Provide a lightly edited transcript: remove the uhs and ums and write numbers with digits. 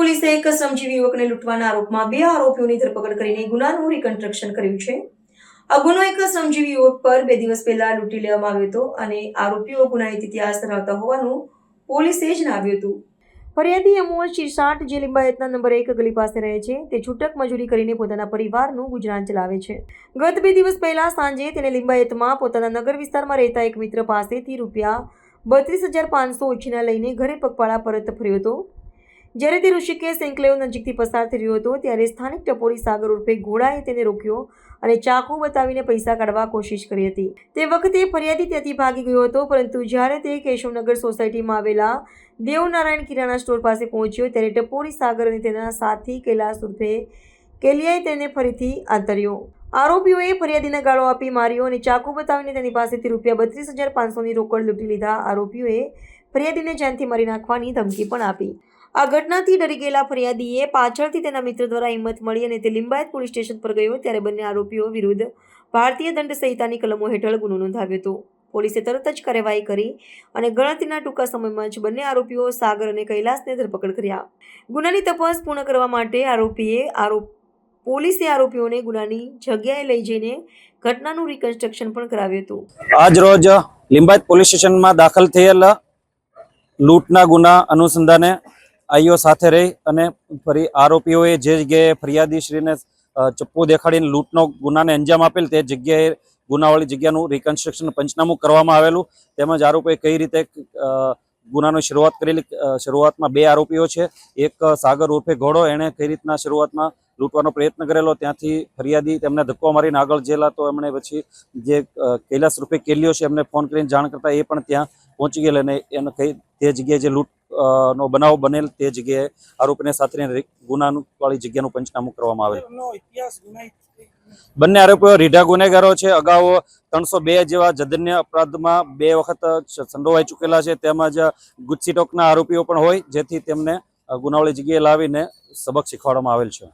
પોલીસે એક શ્રમજીવી યુવકને લૂંટવાના આરોપમાં 2 આરોપીઓની ધરપકડ કરીને ગુનાનું રિકન્સ્ટ્રક્શન કર્યું છે। આ ગુનો એક શ્રમજીવી યુવક પર 2 દિવસ પહેલા લૂંટી લેવામાં આવ્યો હતો અને આરોપીઓ ગુનાહિત ઇતિહાસ ધરાવતા હોવાનું પોલીસે જણાવ્યું હતું। ફરિયાદી અમોલ શિરસાટ જે લિંબાયતના નંબર 1 ગલી પાસે રહે છે તે છૂટક મજૂરી કરીને પોતાના પરિવારનું ગુજરાન ચલાવે છે। ગત 2 દિવસ પહેલા સાંજે તેને લિંબાયતમાં પોતાના નગર વિસ્તારમાં રહેતા એક મિત્ર પાસેથી ₹32,500 ઉછીના લઈને ઘરે પગપાળા પરત ફર્યો હતો। જ્યારે તે ઋષિકેશ એન્કલેવ નજીકથી પસાર થઈ રહ્યો હતો ત્યારે સ્થાનિક ટપોરી સાગર ઉર્ફે ઘોડાએ તેને રોક્યો અને ચાકુ બતાવીને પૈસા કાઢવા કોશિશ કરી હતી। તે વખતે ફરિયાદી ત્યાંથી ભાગી ગયો હતો, પરંતુ જ્યારે તે કેશવનગર સોસાયટીમાં આવેલા દેવનારાયણ કિરાણા સ્ટોર પાસે પહોંચ્યો ત્યારે ટપોરી સાગર અને તેના સાથી કૈલાસ ઉર્ફે કેલિયાએ તેને ફરીથી આંતર્યો। આરોપીઓએ ફરિયાદીને ગાળો આપી માર્યો અને ચાકુ બતાવીને તેની પાસેથી ₹32,500ની રોકડ લૂંટી લીધા। આરોપીઓએ ફરિયાદીને જાનથી મારી નાખવાની ધમકી પણ આપી। આ ઘટનાથી ડરી ગયેલા ફરિયાદીએ પાછળથી તેના મિત્ર દ્વારા હિંમત મળી અને તે લિંબાયત પોલીસ સ્ટેશન પર ગયો ત્યારે બંને આરોપીઓ વિરુદ્ધ ભારતીય દંડ સંહિતાની કલમો હેઠળ ગુનો નોંધાવ્યો હતો। પોલીસે તરત જ કાર્યવાહી કરી અને ગણતરીના ટૂંકા સમયમાં જ બંને આરોપીઓ સાગર અને કૈલાસને ધરપકડ કર્યા। ગુનાની તપાસ પૂર્ણ કરવા માટે પોલીસે આરોપીઓને ગુનાની જગ્યાએ લઈ જઈને ઘટનાનું રિકન્સ્ટ્રક્શન પણ કરાવ્યું હતું। આજ રોજ લિંબાયત પોલીસ સ્ટેશનમાં દાખલ થયેલ લૂંટના ગુના અનુસંધાને આઈઓ સાથે રહી અને ફરી આરોપીઓએ જે જગ્યાએ ફરિયાદીશ્રીને ચપ્પુ દેખાડીને લૂંટનો ગુનાને અંજામ આપેલ તે જગ્યાએ ગુનાવાળી જગ્યાનું રિકન્સ્ટ્રક્શન પંચનામું કરવામાં આવેલું। તેમજ આરોપીએ કઈ રીતે ગુનાની શરૂઆત કરેલી, શરૂઆતમાં 2 આરોપીઓ છે, એક સાગર ઉર્ફે ઘોડો, એણે કઈ રીતના શરૂઆતમાં લૂંટવાનો પ્રયત્ન કરેલો, ત્યાંથી ફરિયાદી તેમને ધક્કો મારીને આગળ જેલા તો એમણે પછી જે કૈલાસ રૂપે કેલિયો છે એમને ફોન કરીને જાણ કરતા એ પણ ત્યાં પહોંચી ગયેલ અને એને કઈ તે જગ્યાએ જે લૂંટ નો બનાવ બનેલ તે જગ્યાએ આરોપીને સાથે ગુનાનું વાળી જગ્યાનું પંચનામું કરવામાં આવેલ। બંને આરોપીઓ રીઢા ગુનેગારો છે। અગાઉ 302 જેવા જધન્ય અપરાધમાં 2 વખત સંડોવાઈ ચૂકેલા છે। તેમજ ગુજસીટોકના આરોપીઓ પણ હોય, જેથી તેમને ગુનાવાળી જગ્યાએ લાવીને સબક શીખવાડવામાં આવેલ છે।